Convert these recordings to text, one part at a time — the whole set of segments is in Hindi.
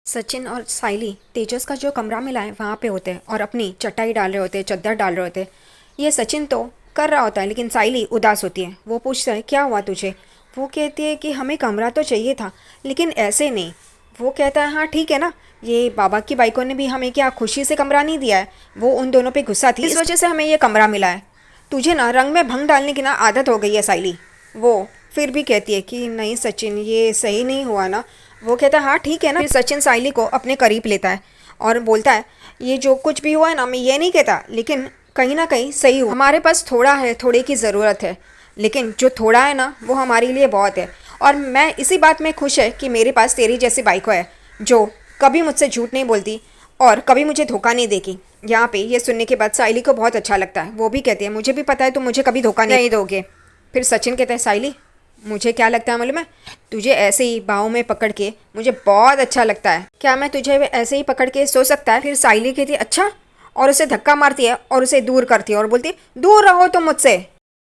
सचिन और साइली तेजस का जो कमरा मिला है वहाँ पे होते हैं और अपनी चटाई डाल रहे होते हैं, चद्दर डाल रहे होते हैं। ये सचिन तो कर रहा होता है लेकिन साइली उदास होती है। वो पूछता है क्या हुआ तुझे। वो कहती है कि हमें कमरा तो चाहिए था लेकिन ऐसे नहीं। वो कहता है हाँ ठीक है ना, ये बाबा की बाइकों ने भी हमें क्या खुशी से कमरा नहीं दिया है। वो उन दोनों पे गुस्सा थी, इस वजह से हमें ये कमरा मिला है। तुझे ना रंग में भंग डालने की ना आदत हो गई है साइली। वो फिर भी कहती है कि नहीं सचिन, ये सही नहीं हुआ ना। वो कहता है हाँ ठीक है ना। फिर सचिन साइली को अपने करीब लेता है और बोलता है ये जो कुछ भी हुआ है ना, मैं ये नहीं कहता लेकिन कहीं ना कहीं सही हुआ। हमारे पास थोड़ा है, थोड़े की ज़रूरत है, लेकिन जो थोड़ा है ना वो हमारे लिए बहुत है। और मैं इसी बात में खुश है कि मेरे पास तेरी जैसी बाइक है जो कभी मुझसे झूठ नहीं बोलती और कभी मुझे धोखा नहीं देगी। यहाँ पे ये सुनने के बाद साइली को बहुत अच्छा लगता है। वो भी कहती है मुझे भी पता है तुम मुझे कभी धोखा नहीं दोगे। फिर सचिन कहता है साइली मुझे क्या लगता है मालूम है, तुझे ऐसे ही बाहों में पकड़ के मुझे बहुत अच्छा लगता है। क्या मैं तुझे ऐसे ही पकड़ के सो सकता है। फिर साइली कहती है अच्छा, और उसे धक्का मारती है और उसे दूर करती है और बोलती है दूर रहो तुम मुझसे।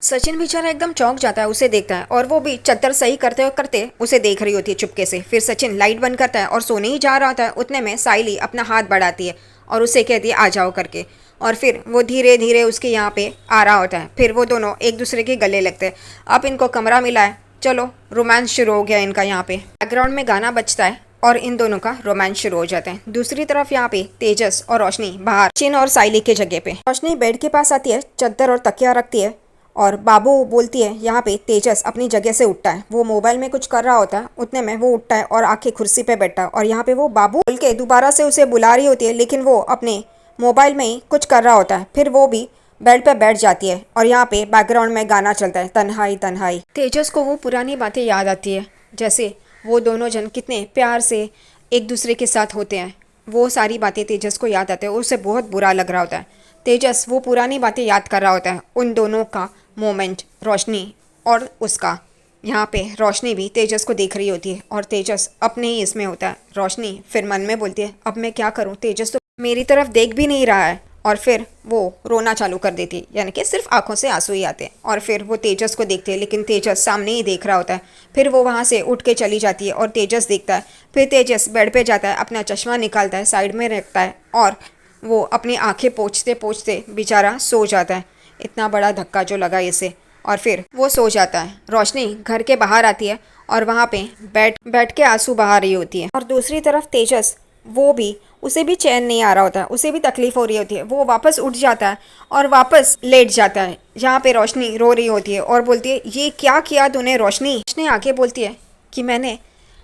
सचिन बेचारा एकदम चौंक जाता है, उसे देखता है और वो भी चद्दर सही करते करते उसे देख रही होती है चुपके से। फिर सचिन लाइट बंद करता है और सोने ही जा रहा होता है, उतने में साइली अपना हाथ बढ़ाती है और उसे कहती है आ जाओ करके। और फिर वो धीरे धीरे उसके यहाँ पे आ रहा होता है। फिर वो दोनों एक दूसरे के गले लगते हैं। अब इनको कमरा मिला है, चलो रोमांस शुरू हो गया इनका। यहाँ पे बैकग्राउंड में गाना बजता है और इन दोनों का रोमांस शुरू हो जाता है। दूसरी तरफ यहाँ पे तेजस और रोशनी बाहर चिन और साइली के जगह पे। रोशनी बेड के पास आती है, चद्दर और तकिया रखती है और बाबू बोलती है। यहाँ पे तेजस अपनी जगह से उठता है, वो मोबाइल में कुछ कर रहा होता है, उतने में वो उठता है और आके कुर्सी पे बैठता है। और यहाँ पे वो बाबू बोल के दोबारा से उसे बुला रही होती है लेकिन वो अपने मोबाइल में ही कुछ कर रहा होता है। फिर वो भी बेड पे बैठ जाती है और यहाँ पे बैकग्राउंड में गाना चलता है तन्हाई तन्हाई। तेजस को वो पुरानी बातें याद आती है, जैसे वो दोनों जन कितने प्यार से एक दूसरे के साथ होते हैं। वो सारी बातें तेजस को याद आते हैं, उसे बहुत बुरा लग रहा होता है। तेजस वो पुरानी बातें याद कर रहा होता है, उन दोनों का मोमेंट, रोशनी और उसका। यहाँ पे रोशनी भी तेजस को देख रही होती है और तेजस अपने ही इसमें होता है। रोशनी फिर मन में बोलती है अब मैं क्या करूँ, तेजस तो मेरी तरफ देख भी नहीं रहा है। और फिर वो रोना चालू कर देती है, यानी कि सिर्फ आंखों से आंसू ही आते हैं। और फिर वो तेजस को देखती है लेकिन तेजस सामने ही देख रहा होता है। फिर वो वहाँ से उठ के चली जाती है और तेजस देखता है। फिर तेजस बेड पे जाता है, अपना चश्मा निकालता है, साइड में रखता है और वो अपनी आंखें पोंछते पोंछते बेचारा सो जाता है। इतना बड़ा धक्का जो लगा इसे, और फिर वो सो जाता है। रोशनी घर के बाहर आती है और वहाँ पे बैठ के आंसू बहा रही होती है। और दूसरी तरफ तेजस, वो भी, उसे भी चैन नहीं आ रहा होता है, उसे भी तकलीफ हो रही होती है। वो वापस उठ जाता है और वापस लेट जाता है। यहाँ पे रोशनी रो रही होती है और बोलती है ये क्या किया तूने रोशनी। रोशनी आके बोलती है कि मैंने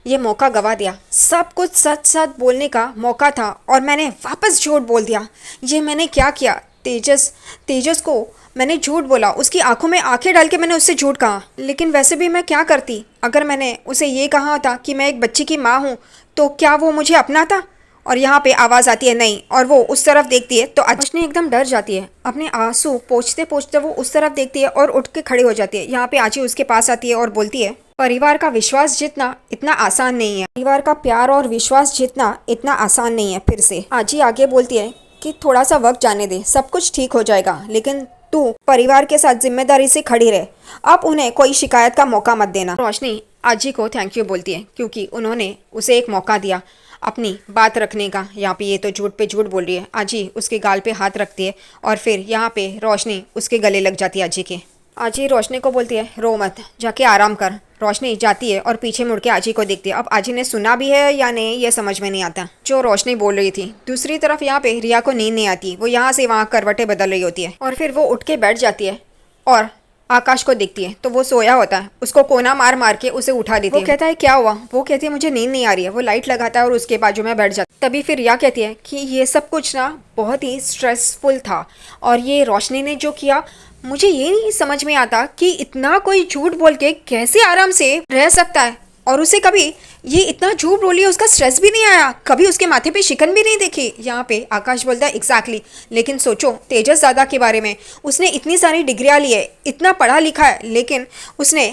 ये मौका गवा दिया, सब कुछ सच सच बोलने का मौका था और मैंने वापस झूठ बोल दिया। ये मैंने क्या किया। तेजस को मैंने झूठ बोला, उसकी आंखों में आंखें डाल के मैंने उससे झूठ कहा। लेकिन वैसे भी मैं क्या करती, अगर मैंने उसे ये कहा होता कि मैं एक बच्ची की माँ हूँ तो क्या वो मुझे अपना था। और यहाँ पे आवाज़ आती है नहीं, और वो उस तरफ देखती है तो रोशनी एकदम डर जाती है। अपने आंसू पोंछते पोंछते वो उस तरफ देखती है और उठ के खड़ी हो जाती है। यहाँ पे आजी उसके पास आती है और बोलती है परिवार का विश्वास जीतना इतना आसान नहीं है, परिवार का प्यार और विश्वास जीतना इतना आसान नहीं है। फिर से आजी आगे बोलती है कि थोड़ा सा वक्त जाने दे, सब कुछ ठीक हो जाएगा, लेकिन तू परिवार के साथ जिम्मेदारी से खड़ी रहे, अब उन्हें कोई शिकायत का मौका मत देना। रोशनी आजी को थैंक यू बोलती है क्योंकि उन्होंने उसे एक मौका दिया अपनी बात रखने का। यहाँ पे ये तो झूठ पे झूठ बोल रही है। आजी उसके गाल पे हाथ रखती है और फिर यहाँ पे रोशनी उसके गले लग जाती है आजी के। आजी रोशनी को बोलती है रो मत, जाके आराम कर। रोशनी जाती है और पीछे मुड़ के आजी को देखती है। अब आजी ने सुना भी है या नहीं ये समझ में नहीं आता जो रोशनी बोल रही थी। दूसरी तरफ यहाँ पे रिया को नींद नहीं आती, वो यहाँ से वहाँ करवटें बदल रही होती है और फिर वो उठ के बैठ जाती है और आकाश को देखती है तो वो सोया होता है, उसको कोना मार मार के उसे उठा देती है। वो कहता है क्या हुआ, वो कहती है मुझे नींद नहीं आ रही है। वो लाइट लगाता है और उसके बाजू में बैठ जाता है। तभी फिर रिया कहती है कि ये सब कुछ ना बहुत ही स्ट्रेसफुल था और ये रोशनी ने जो किया मुझे ये नहीं समझ में आता कि इतना कोई झूठ बोल के कैसे आराम से रह सकता है। और उसे कभी ये इतना झूठ बोली, उसका स्ट्रेस भी नहीं आया, कभी उसके माथे पे शिकन भी नहीं देखी। यहाँ पे आकाश बोलता है एग्जैक्टली, लेकिन सोचो तेजस दादा के बारे में, उसने इतनी सारी डिग्रियाँ ली है, इतना पढ़ा लिखा है, लेकिन उसने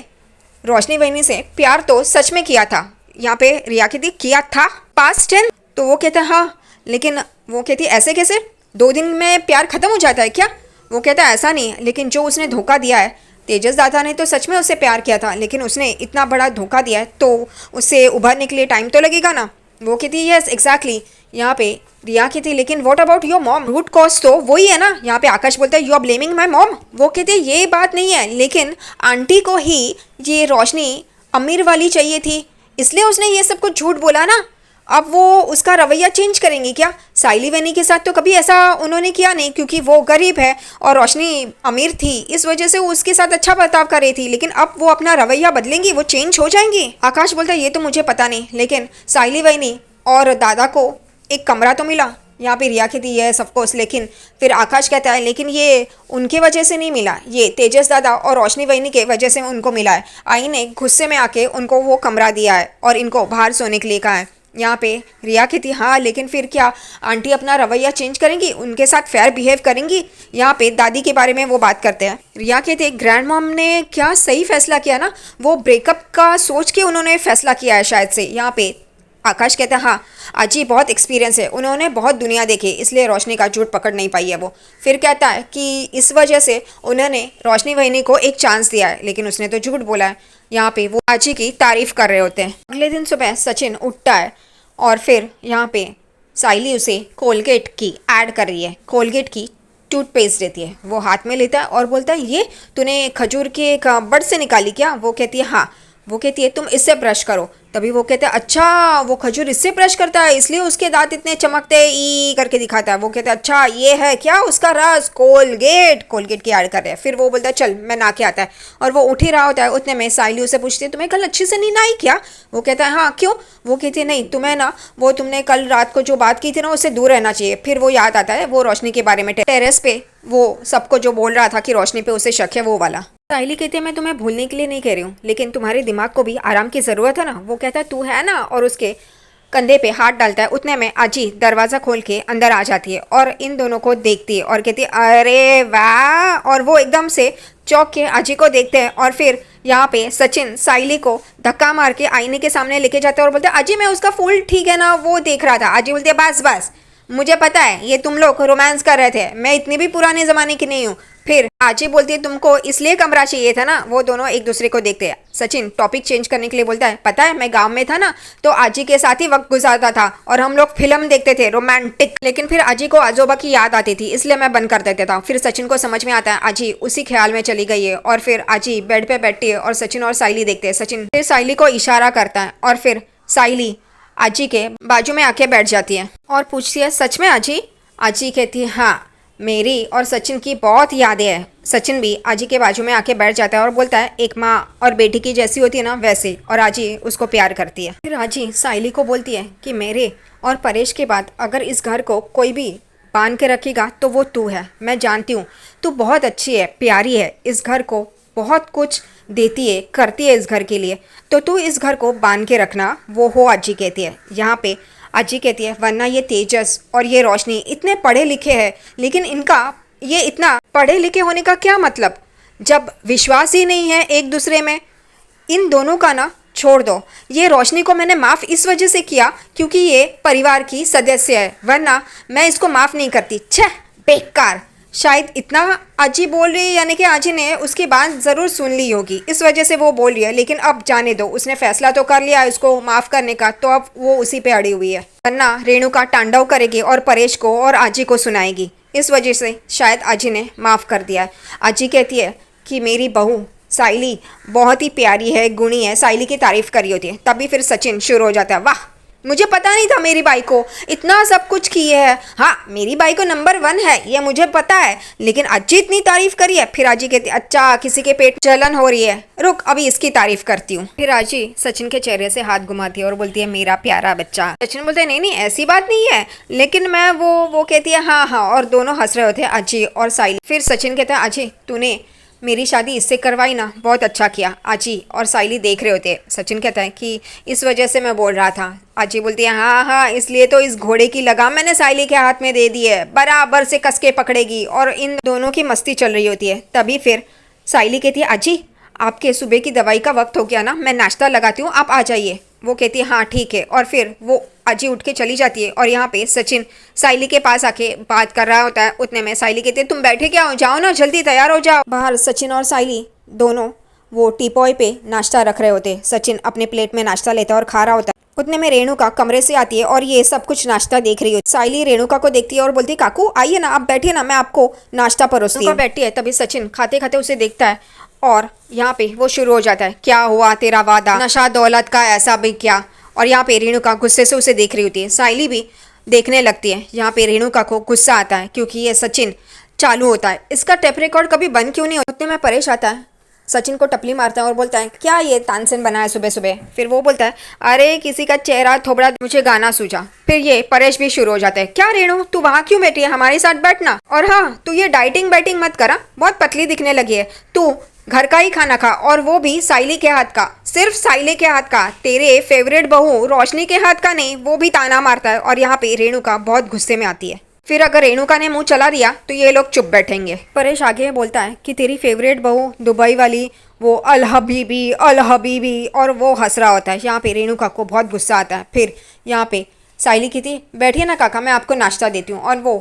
रोशनी बहनी से प्यार तो सच में किया था। यहाँ पे रिया कहती किया था पास्ट टेंस, तो वो कहता है हाँ, लेकिन वो कहती ऐसे कैसे, 2 दिन में प्यार खत्म हो जाता है क्या। वो कहता है ऐसा नहीं है, लेकिन जो उसने धोखा दिया है, तेजस दादा ने तो सच में उससे प्यार किया था लेकिन उसने इतना बड़ा धोखा दिया है तो उससे उभरने के लिए टाइम तो लगेगा ना। वो कहती है यस एग्जैक्टली। यहाँ पे रिया कहती लेकिन what about your mom, root cause तो वही है ना। यहाँ पे आकाश बोलता है you are blaming my mom. वो कहते ये बात नहीं है, लेकिन आंटी को ही ये रोशनी अमीर वाली चाहिए थी, इसलिए उसने ये सब कुछ झूठ बोला ना। अब वो उसका रवैया चेंज करेंगी क्या? साइली वैनी के साथ तो कभी ऐसा उन्होंने किया नहीं, क्योंकि वो गरीब है और रोशनी अमीर थी, इस वजह से वो उसके साथ अच्छा बर्ताव कर रही थी। लेकिन अब वो अपना रवैया बदलेंगी, वो चेंज हो जाएंगी। आकाश बोलता है ये तो मुझे पता नहीं, लेकिन साइली वैनी और दादा को एक कमरा तो मिला। यहाँ पे रिया कहती है ऑफकोर्स, लेकिन फिर आकाश कहता है लेकिन ये उनके वजह से नहीं मिला, ये तेजस दादा और रोशनी वैनी के वजह से उनको मिला है। आई ने गुस्से में आके उनको वो कमरा दिया है और इनको बाहर सोने के लिए कहा है। यहाँ पे रिया कहती हाँ लेकिन फिर क्या आंटी अपना रवैया चेंज करेंगी, उनके साथ फेयर बिहेव करेंगी? यहाँ पे दादी के बारे में वो बात करते हैं। रिया कहती है ग्रैंड मॉम ने क्या सही फैसला किया ना, वो ब्रेकअप का सोच के उन्होंने फैसला किया है शायद से। यहाँ पे आकाश कहता है हाँ अजी बहुत एक्सपीरियंस है, उन्होंने बहुत दुनिया देखी, इसलिए रोशनी का झूठ पकड़ नहीं पाई है वो। फिर कहता है कि इस वजह से उन्होंने रोशनी वहीनी को एक चांस दिया है, लेकिन उसने तो झूठ बोला है। यहाँ पे वो आजी की तारीफ कर रहे होते हैं। अगले दिन सुबह सचिन उठता है और फिर यहाँ पे साइली उसे कोलगेट की ऐड कर रही है, कोलगेट की टूथपेस्ट देती है। वो हाथ में लेता है और बोलता है ये तूने खजूर के एक बड से निकाली क्या? वो कहती है हाँ। वो कहती है तुम इससे ब्रश करो। तभी वो कहते हैं अच्छा वो खजूर इससे ब्रश करता है, इसलिए उसके दांत इतने चमकते ई करके दिखाता है। वो कहते हैं अच्छा ये है क्या उसका रस, कोलगेट, कोलगेट की ऐड कर रहे हैं। फिर वो बोलता है चल मैं नहा के आता है, और वो उठ ही रहा होता है। उतने में साइली उसे पूछती है तुम्हें कल अच्छे से नींद आई क्या? वो कहता है हाँ क्यों? वो कहती है नहीं तुम्हें ना वो तुमने कल रात को जो बात की थी ना उससे दूर रहना चाहिए। फिर वो याद आता है वो रोशनी के बारे में, टेरेस पे वो सबको जो बोल रहा था कि रोशनी पे उसे शक है, वो वाला। साहिली कहती है मैं तुम्हें भूलने के लिए नहीं कह रही हूँ, लेकिन तुम्हारे दिमाग को भी आराम की ज़रूरत है ना। वो कहता है तू है ना, और उसके कंधे पे हाथ डालता है। उतने में आजी दरवाज़ा खोल के अंदर आ जाती है और इन दोनों को देखती है और कहती है अरे वाह, और वो एकदम से चौंक के आजी को देखते हैं। और फिर यहाँ पे सचिन साइली को धक्का मार के आईने के सामने लेके जाता है और बोलते हैं आजी मैं उसका फूल ठीक है ना वो देख रहा था। आजी बोलती है बस बस मुझे पता है ये तुम लोग रोमांस कर रहे थे, मैं इतनी भी पुराने ज़माने की नहीं हूँ। फिर आजी बोलती है तुमको इसलिए कमरा चाहिए था ना। वो दोनों एक दूसरे को देखते हैं। सचिन टॉपिक चेंज करने के लिए बोलता है पता है मैं गांव में था ना तो आजी के साथ ही वक्त गुजारता था और हम लोग फिल्म देखते थे रोमांटिक, लेकिन फिर आजी को आजोबा की याद आती थी इसलिए मैं बंद कर देता था। फिर सचिन को समझ में आता है आजी उसी ख्याल में चली गई है, और फिर आजी बेड पे बैठती है और सचिन और साइली देखते हैं। सचिन फिर साइली को इशारा करता है और फिर साइली आजी के बाजू में आके बैठ जाती है और पूछती है सच में आजी? आजी कहती है हाँ मेरी और सचिन की बहुत यादें हैं। सचिन भी आजी के बाजू में आके बैठ जाता है और बोलता है एक माँ और बेटी की जैसी होती है ना वैसे, और आजी उसको प्यार करती है। फिर आजी साइली को बोलती है कि मेरे और परेश के बाद अगर इस घर को कोई भी बांध के रखेगा तो वो तू है। मैं जानती हूँ तू बहुत अच्छी है, प्यारी है, इस घर को बहुत कुछ देती है, करती है इस घर के लिए, तो तू इस घर को बांध के रखना। वो हो आजी कहती है। यहाँ पे आजी कहती है वरना ये तेजस और ये रोशनी इतने पढ़े लिखे हैं, लेकिन इनका ये इतना पढ़े लिखे होने का क्या मतलब जब विश्वास ही नहीं है एक दूसरे में। इन दोनों का ना छोड़ दो। ये रोशनी को मैंने माफ़ इस वजह से किया क्योंकि ये परिवार की सदस्य है, वरना मैं इसको माफ़ नहीं करती। छह बेकार। शायद इतना आजी बोल रही है, यानी कि आजी ने उसकी बात ज़रूर सुन ली होगी, इस वजह से वो बोल रही है। लेकिन अब जाने दो, उसने फैसला तो कर लिया है उसको माफ़ करने का, तो अब वो उसी पे अड़ी हुई है। वरना रेणुका तांडव करेगी और परेश को और आजी को सुनाएगी। इस वजह से शायद आजी ने माफ़ कर दिया है। आजी कहती है कि मेरी बहू साइली बहुत ही प्यारी है, गुणी है, साइली की तारीफ़ करी होती है। तभी फिर सचिन शुरू हो जाता है वाह मुझे पता नहीं था मेरी बाई को इतना सब कुछ किए है। हाँ मेरी बाई को नंबर 1 है ये मुझे पता है, लेकिन आजी इतनी तारीफ करी है। फिर आजी कहती अच्छा किसी के पेट जलन हो रही है, रुक अभी इसकी तारीफ करती हूँ। फिर आजी सचिन के चेहरे से हाथ घुमाती है और बोलती है मेरा प्यारा बच्चा। सचिन बोलते हैं नहीं नहीं ऐसी बात नहीं है, लेकिन मैं वो कहती है हाँ हाँ, और दोनों हंस रहे होते हैं आजी और साइली। फिर सचिन कहता है आजी तूने मेरी शादी इससे करवाई ना, बहुत अच्छा किया। आजी और साइली देख रहे होते हैं। सचिन कहता है कि इस वजह से मैं बोल रहा था। आजी बोलती है हाँ हाँ इसलिए तो इस घोड़े की लगाम मैंने साइली के हाथ में दे दी है, बराबर से कस के पकड़ेगी। और इन दोनों की मस्ती चल रही होती है। तभी फिर साइली कहती है आजी आपके सुबह की दवाई का वक्त हो गया ना, मैं नाश्ता लगाती हूँ आप आ जाइए। वो कहती है हाँ ठीक है, और फिर वो आजी उठ के चली जाती है। और यहाँ पे सचिन साइली के पास आके बात कर रहा होता है। उतने में साइली कहती है तुम बैठे क्या हो, जाओ ना जल्दी तैयार हो जाओ। बाहर सचिन और साइली दोनों वो टीपॉय पे नाश्ता रख रहे होते। सचिन अपने प्लेट में नाश्ता लेता है और खा रहा होता है। उतने में रेणुका कमरे से आती है और ये सब कुछ नाश्ता देख रही होती। साइली रेणुका को देखती है और बोलती है, काकू आइए ना, आप बैठिए ना, मैं आपको नाश्ता परोसती हूँ। बैठती है, तभी सचिन खाते खाते उसे देखता है और यहाँ पे वो शुरू हो जाता है, क्या हुआ तेरा वादा, नशा दौलत का ऐसा भी क्या। और यहाँ पे रेणुका गुस्से से उसे देख रही होती है। साइली भी देखने लगती है। यहाँ पे रेणुका को गुस्सा आता है क्योंकि ये सचिन चालू होता है। इसका टेप रिकॉर्ड कभी बंद क्यों नहीं होता। उतने में परेश आता है, सचिन को टपली मारता है और बोलता है, क्या ये तानसेन बना है सुबह सुबह। फिर वो बोलता है, अरे किसी का चेहरा थोबड़ा मुझे गाना सूझा। फिर ये परेश भी शुरू हो जाता है, क्या रेणु तू वहाँ क्यों बैठी है, हमारे साथ बैठना। और हाँ, तू ये डाइटिंग बैटिंग मत करा, बहुत पतली दिखने लगी है। तू घर का ही खाना खा, और वो भी साइली के हाथ का, सिर्फ साइली के हाथ का, तेरे फेवरेट बहू रोशनी के हाथ का नहीं। वो भी ताना मारता है और यहाँ पे रेणुका बहुत गुस्से में आती है। फिर अगर रेणुका ने मुंह चला दिया तो ये लोग चुप बैठेंगे। परेश आगे बोलता है कि तेरी फेवरेट बहू दुबई वाली, वो अल हबीबी, और वो हंस रहा होता है। यहाँ पे रेणुका को बहुत गुस्सा आता है। फिर यहाँ पे साइली कहती, बैठिए ना काका, मैं आपको नाश्ता देती हूँ, और वो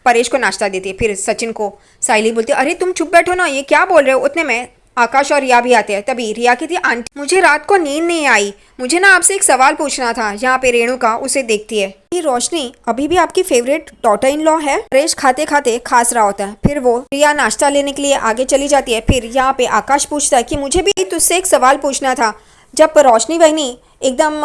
परेश को नाश्ता देती है। फिर सचिन को साइली बोलती है, अरे तुम चुप बैठो ना, ये क्या बोल रहे हो। उतने में आकाश और रिया भी आते हैं। तभी रिया कहती है, आंटी मुझे रात को नींद नहीं आई, मुझे ना आपसे एक सवाल पूछना था। यहाँ पे रेणुका उसे देखती है कि रोशनी अभी भी आपकी फेवरेट डॉटर इन लॉ है। परेश खाते खाते खास रहा होता है। फिर वो रिया नाश्ता लेने के लिए आगे चली जाती है। फिर यहाँ पे आकाश पूछता है कि मुझे भी तुझसे एक सवाल पूछना था, जब रोशनी बहनी एकदम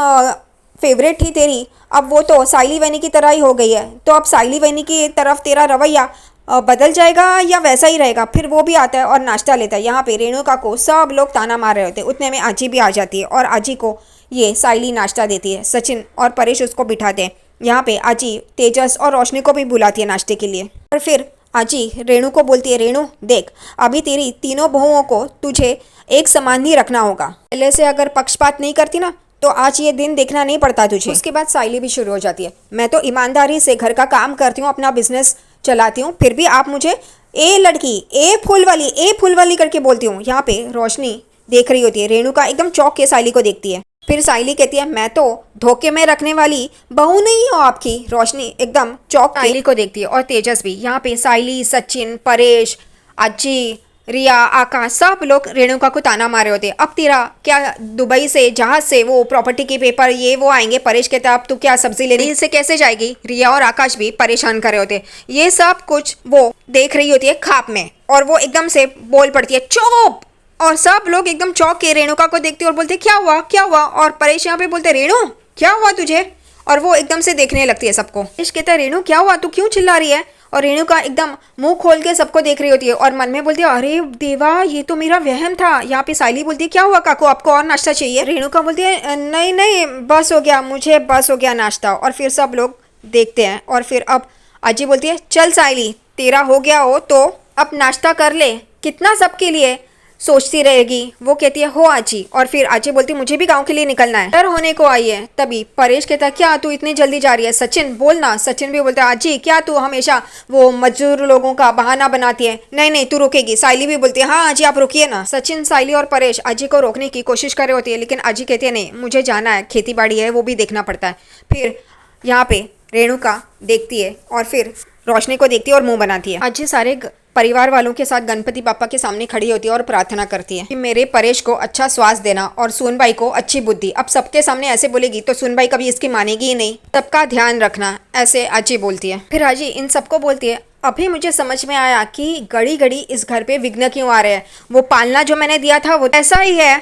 फेवरेट थी तेरी, अब वो तो साइली बहनी की तरह ही हो गई है, तो अब साइली बहनी की तरफ तेरा रवैया बदल जाएगा या वैसा ही रहेगा। फिर वो भी आता है और नाश्ता लेता है। यहाँ पे रेणुका को सब लोग ताना मार रहे होते हैं। उतने में आजी भी आ जाती है और आजी को ये साइली नाश्ता देती है। सचिन और परेश उसको बिठाते हैं। यहाँ पे आजी तेजस और रोशनी को भी बुलाती है नाश्ते के लिए। और फिर आजी रेणु को बोलती है, रेणु देख, अभी तेरी तीनों बहुओं को तुझे एक समान ही रखना होगा। पहले से अगर पक्षपात नहीं करती ना तो आज ये दिन देखना नहीं पड़ता तुझे। उसके बाद साइली भी शुरू हो जाती है, मैं तो ईमानदारी से घर का काम करती हूँ, अपना बिजनेस चलाती हूँ, फिर भी आप मुझे ए लड़की, ए फूल वाली करके बोलती हूँ। यहाँ पे रोशनी देख रही होती है। रेणुका एकदम चौंक के साइली को देखती है। फिर साइली कहती है, मैं तो धोखे में रखने वाली बहू नहीं हूँ आपकी। रोशनी एकदम चौंक साइली को देखती है और तेजस भी। यहाँ पे साइली, सचिन, परेश, अज्जी, रिया, आकाश, सब लोग रेणुका को ताना मारे होते। अब तेरा क्या दुबई से जहाज से वो प्रॉपर्टी के पेपर ये वो आएंगे। परेश कहता है, अब तू क्या सब्जी लेने से कैसे जाएगी। रिया और आकाश भी परेशान कर रहे होते। ये सब कुछ वो देख रही होती है खाप में, और वो एकदम से बोल पड़ती है, चुप। और सब लोग एकदम चौंक के रेणुका को देखते और बोलते, क्या हुआ। और परेश यहाँ पे बोलते, रेणु क्या हुआ तुझे। और वो एकदम से देखने लगती है सबको। परेश कहता है, रेणु क्या हुआ, तू क्यों चिल्ला रही है। और रेणुका एकदम मुंह खोल के सबको देख रही होती है और मन में बोलती है, अरे देवा, ये तो मेरा वहम था। यहाँ पे साइली बोलती है, क्या हुआ काकू, आपको और नाश्ता चाहिए। रेणुका बोलती है, नहीं बस हो गया, मुझे बस हो गया नाश्ता। और फिर सब लोग देखते हैं। और फिर अब अजी बोलती है, चल साइली, तेरा हो गया हो तो अब नाश्ता कर ले, कितना सबके लिए सोचती रहेगी। वो कहती है, हो आजी। और फिर आजी बोलती, मुझे भी गांव के लिए निकलना है, डर होने को आई है। तभी परेश कहता है, क्या तू इतनी जल्दी जा रही है। सचिन बोलना। सचिन भी बोलता है, आजी क्या तू हमेशा वो मजदूर लोगों का बहाना बनाती है। नहीं तू रुकेगी। साइली भी बोलती है, हाँ आजी आप रुकिए ना। सचिन, साइली और परेश आजी को रोकने की कोशिश कर रहे होती है, लेकिन आजी कहती है, नहीं मुझे जाना है, खेती बाड़ी है वो भी देखना पड़ता है। फिर यहाँ पे रेणुका देखती है और फिर रोशनी को देखती है और मुंह बनाती है। आजी सारे परिवार वालों के साथ गणपति पापा के सामने खड़ी होती है और प्रार्थना करती है कि मेरे परेश को अच्छा स्वास्थ्य देना और सोनबाई को अच्छी बुद्धि। अब सबके सामने ऐसे बोलेगी तो सोनबाई कभी इसकी मानेगी ही नहीं, सबका ध्यान रखना, ऐसे आजी बोलती है। फिर आजी इन सबको बोलती है, अभी मुझे समझ में आया कि घड़ी घड़ी इस घर पे विघ्न क्यों आ रहे हैं। वो पालना जो मैंने दिया था वो ऐसा ही है।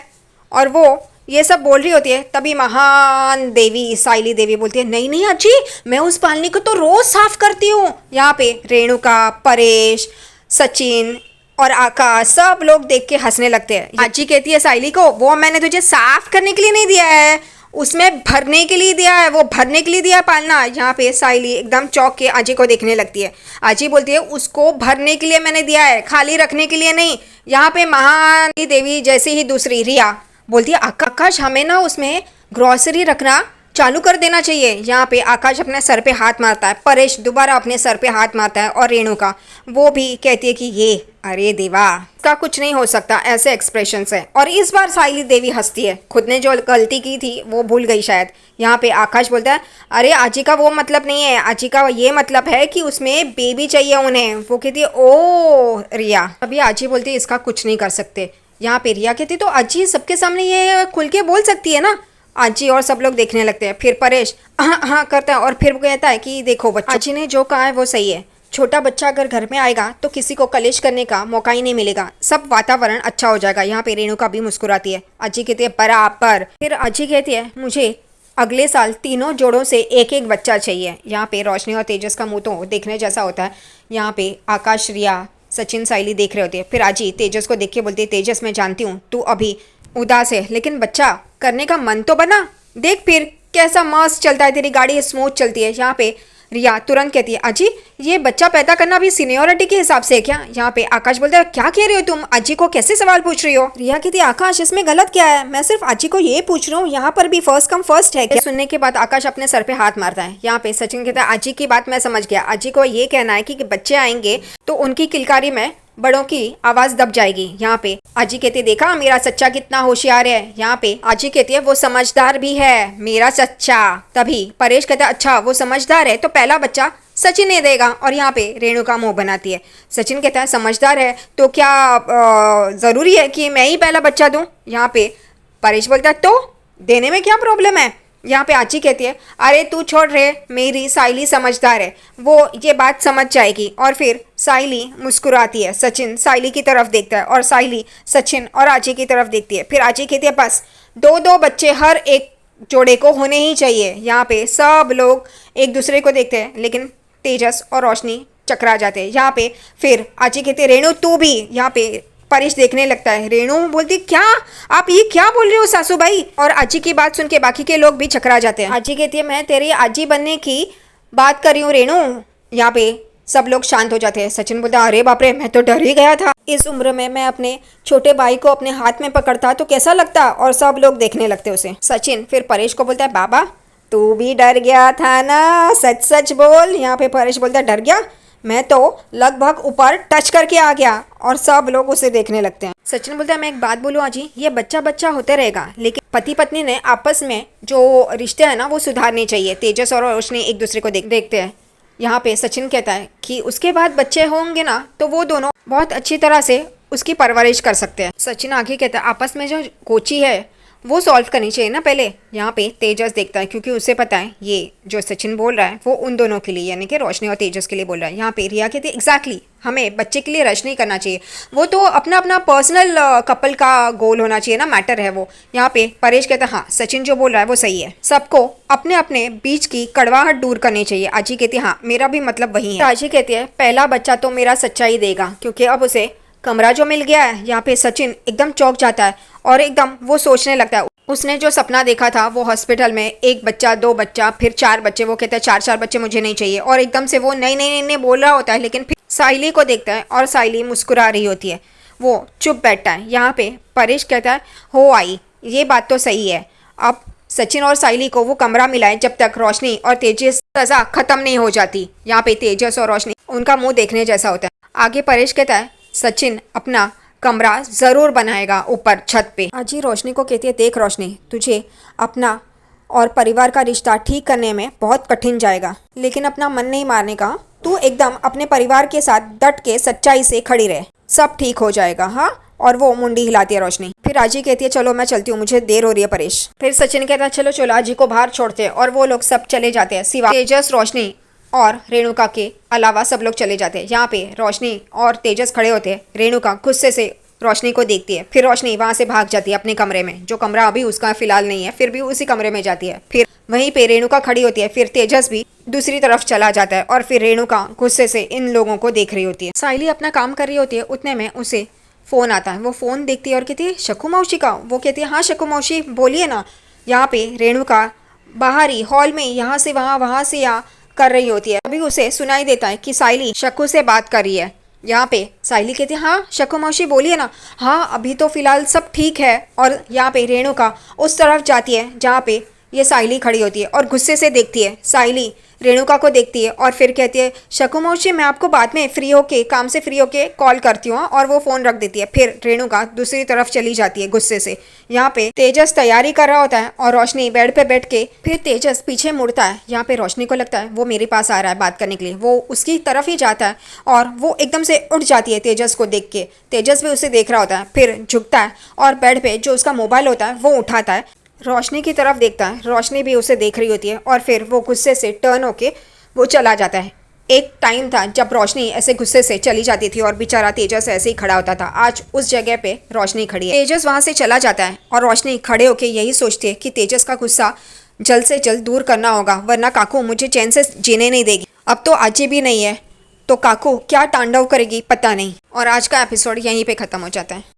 और वो ये सब बोल रही होती है। तभी महान देवी साइली देवी बोलती है, नहीं अजी, मैं उस पालनी को तो रोज साफ करती हूँ। यहाँ पे रेणुका, परेश, सचिन और आकाश सब लोग देख के हंसने लगते हैं। आजी कहती है साइली को, वो मैंने तुझे साफ करने के लिए नहीं दिया है, उसमें भरने के लिए दिया है, वो भरने के लिए दिया है पालना। यहाँ पे साइली एकदम चौंक के आजी को देखने लगती है। आजी बोलती है, उसको भरने के लिए मैंने दिया है, खाली रखने के लिए नहीं। यहाँ पे महान देवी जैसे ही दूसरी रिया बोलती है, आकाश हमें ना उसमें ग्रॉसरी रखना चालू कर देना चाहिए। यहाँ पे आकाश अपने सर पे हाथ मारता है। परेश दोबारा अपने सर पे हाथ मारता है और रेणुका वो भी कहती है कि ये अरे देवा, इसका कुछ नहीं हो सकता, ऐसे एक्सप्रेशन से। और इस बार साइली देवी हंसती है, खुद ने जो गलती की थी वो भूल गई शायद। यहाँ पे आकाश बोलता है, अरे आजी का वो मतलब नहीं है, आजी का ये मतलब है कि उसमें बेबी चाहिए उन्हें। वो कहती है, ओ रिया। अभी आजी बोलती है, इसका कुछ नहीं कर सकते, यहाँ पे रिया कहती तो अजी सबके सामने ये खुल के बोल सकती है ना। अजी और सब लोग देखने लगते हैं। फिर परेश हाँ हाँ करता है और फिर वो कहता है कि देखो बच्चों, अजी ने जो कहा है वो सही है। छोटा बच्चा अगर घर में आएगा तो किसी को कलेश करने का मौका ही नहीं मिलेगा, सब वातावरण अच्छा हो जाएगा। यहाँ पे रेणुका भी मुस्कुराती है। अजी कहती है बराबर। फिर अजी कहती है मुझे अगले साल तीनों जोड़ों से एक एक बच्चा चाहिए। यहाँ पे रोशनी और तेजस का मुंह तो देखने जैसा होता है। यहाँ पे आकाश, रिया, सचिन, साइली देख रहे होते हैं। फिर अजी तेजस को देख के बोलती है तेजस मैं जानती हूँ तू अभी उदास है, लेकिन बच्चा करने का मन तो बना, देख फिर कैसा मस्त चलता है, तेरी गाड़ी स्मूथ चलती है। यहाँ पे रिया तुरंत कहती है अजी ये बच्चा पैदा करना भी सीनियोरिटी के हिसाब से है क्या। यहाँ पे आकाश बोलता है क्या कह रही हो तुम, अजी को कैसे सवाल पूछ रही हो। रिया कहती है आकाश इसमें गलत क्या है, मैं सिर्फ अजी को ये पूछ रहा हूँ, यहाँ पर भी फर्स्ट कम फर्स्ट है क्या। सुनने के बाद आकाश अपने सर पे हाथ मारता है। यहाँ पे सचिन कहता है अजी की बात मैं समझ गया, अजी को ये कहना है कि बच्चे आएंगे तो उनकी किलकारी में बड़ों की आवाज दब जाएगी। यहाँ पे अजी कहती है देखा मेरा सच्चा कितना होशियार है। यहाँ पे अजी कहती है वो समझदार भी है मेरा सच्चा। तभी परेश कहता है अच्छा वो समझदार है तो पहला बच्चा सचिन ने देगा। और यहाँ पे रेणुका मुंह बनाती है। सचिन कहता है समझदार है तो क्या जरूरी है कि मैं ही पहला बच्चा दूं। यहाँ पे परेश बोलता है तो देने में क्या प्रॉब्लम है। यहाँ पे आची कहती है अरे तू छोड़ रहे, मेरी साइली समझदार है, वो ये बात समझ जाएगी। और फिर साइली मुस्कुराती है। सचिन साइली की तरफ देखता है और साइली सचिन और आची की तरफ देखती है। फिर आची कहती है बस दो दो बच्चे हर एक जोड़े को होने ही चाहिए। यहाँ पे सब लोग एक दूसरे को देखते हैं लेकिन तेजस और रोशनी चकरा जाते हैं। यहाँ पे फिर आची कहती है रेणु तू भी। यहाँ पे परेश देखने लगता है। रेणु बोलती क्या आप ये क्या बोल रहे हो सासू भाई। और आजी की बात सुन के बाकी के लोग भी चकरा जाते हैं। आजी कहती है मैं तेरी आजी बनने की बात कर रही हूँ रेणु। यहाँ पे सब लोग शांत हो जाते हैं। सचिन बोलता अरे बाप रे मैं तो डर ही गया था, इस उम्र में मैं अपने छोटे भाई को अपने हाथ में पकड़ता तो कैसा लगता। और सब लोग देखने लगते उसे। सचिन फिर परेश को बोलता है बाबा तू भी डर गया था ना, सच सच बोल। यहाँ पे परेश बोलता है डर गया, मैं तो लगभग ऊपर टच करके आ गया। और सब लोग उसे देखने लगते हैं। सचिन बोलता है मैं एक बात बोलूँ अजी, ये बच्चा बच्चा होते रहेगा लेकिन पति पत्नी ने आपस में जो रिश्ते हैं ना वो सुधारने चाहिए। तेजस और रोशनी एक दूसरे को देखते हैं। यहाँ पे सचिन कहता है कि उसके बाद बच्चे होंगे ना तो वो दोनों बहुत अच्छी तरह से उसकी परवरिश कर सकते हैं। सचिन आगे कहता है आपस में जो कोची है वो सॉल्व करनी चाहिए ना पहले। यहाँ पे तेजस देखता है क्योंकि उसे पता है ये जो सचिन बोल रहा है वो उन दोनों के लिए यानी कि रोशनी और तेजस के लिए बोल रहा है। यहाँ पे रिया कहती है एग्जैक्टली हमें बच्चे के लिए रश नहीं करना चाहिए, वो तो अपना अपना पर्सनल कपल का गोल होना चाहिए ना, मैटर है वो। यहाँ पे परेश कहता है हाँ सचिन जो बोल रहा है वो सही है, सबको अपने अपने बीच की कड़वाहट दूर करनी चाहिए। आजी कहती है हाँ मेरा भी मतलब वही है। आजी कहती है पहला बच्चा तो मेरा सच्चा ही देगा क्योंकि अब उसे कमरा जो मिल गया है। यहाँ पे सचिन एकदम चौंक जाता है और एकदम वो सोचने लगता है उसने जो सपना देखा था वो हॉस्पिटल में एक बच्चा, दो बच्चा, फिर चार बच्चे, वो कहता है चार चार बच्चे मुझे नहीं चाहिए। और एकदम से वो नई नई नई बोल रहा होता है लेकिन फिर साइली को देखता है और साइली मुस्कुरा रही होती है, वो चुप बैठता है। यहाँ पे परेश कहता है हो आई ये बात तो सही है, अब सचिन और साइली को वो कमरा मिला है जब तक रोशनी और तेजस सजा खत्म नहीं हो जाती। यहाँ पे तेजस और रोशनी उनका मुंह देखने जैसा होता है। आगे परेश कहता है सचिन अपना कमरा जरूर बनाएगा ऊपर छत पे। अजी रोशनी को कहती है देख रोशनी तुझे अपना और परिवार का रिश्ता ठीक करने में बहुत कठिन जाएगा लेकिन अपना मन नहीं मारने का, तू एकदम अपने परिवार के साथ डट के सच्चाई से खड़ी रहे, सब ठीक हो जाएगा हाँ। और वो मुंडी हिलाती है रोशनी। फिर आजी कहती है चलो मैं चलती हूँ मुझे देर हो रही है परेश। फिर सचिन कहता है चलो चलो आजी को बाहर छोड़ते हैं और वो लोग सब चले जाते हैं सिवा तेजस, रोशनी और रेणुका के अलावा सब लोग चले जाते हैं। यहाँ पे रोशनी और तेजस खड़े होते हैं। रेणुका गुस्से से रोशनी को देखती है, फिर रोशनी वहाँ से भाग जाती है अपने कमरे में, जो कमरा अभी उसका फिलहाल नहीं है फिर भी उसी कमरे में जाती है। फिर वहीं पे रेणुका खड़ी होती है, फिर तेजस भी दूसरी तरफ चला जाता है और फिर रेणुका गुस्से से इन लोगों को देख रही होती है। साइली अपना काम कर रही होती है, उतने में उसे फ़ोन आता है। वो फ़ोन देखती है और कहती है शकु मौसी का। वो कहती है हाँ शकु मौसी बोलिए ना। यहाँ पे रेणुका बाहरी हॉल में यहाँ से वहाँ से यहाँ कर रही होती है। अभी उसे सुनाई देता है कि साइली शकु से बात कर रही है। यहाँ पे साइली कहती है हाँ शकु मौसी बोलिए ना। हाँ अभी तो फिलहाल सब ठीक है। और यहाँ पे रेणुका उस तरफ जाती है जहाँ पे ये साइली खड़ी होती है और गुस्से से देखती है। साइली रेणुका को देखती है और फिर कहती है, शकु मैं आपको बाद में फ्री होके काम से फ्री होके कॉल करती हूँ, और वो फ़ोन रख देती है। फिर रेणुका दूसरी तरफ चली जाती है गुस्से से। यहाँ पे तेजस तैयारी कर रहा होता है और रोशनी बेड पे बैठ के, फिर तेजस पीछे मुड़ता है। यहाँ पे रोशनी को लगता है वो मेरे पास आ रहा है बात करने के लिए, वो उसकी तरफ ही जाता है और वो एकदम से उठ जाती है तेजस को देख के। तेजस भी उसे देख रहा होता है, फिर झुकता है और बेड पे जो उसका मोबाइल होता है वो उठाता है, रोशनी की तरफ देखता है। रोशनी भी उसे देख रही होती है और फिर वो गुस्से से टर्न होके वो चला जाता है। एक टाइम था जब रोशनी ऐसे गुस्से से चली जाती थी और बेचारा तेजस ऐसे ही खड़ा होता था। आज उस जगह पे रोशनी खड़ी है। तेजस वहाँ से चला जाता है और रोशनी खड़े होके यही सोचती है कि तेजस का गुस्सा जल्द से जल्द दूर करना होगा, वरना काकू मुझे चैन से जीने नहीं देगी। अब तो आजी भी नहीं है तो काकू क्या तांडव करेगी पता नहीं। और आज का एपिसोड यहीं पे ख़त्म हो जाता है।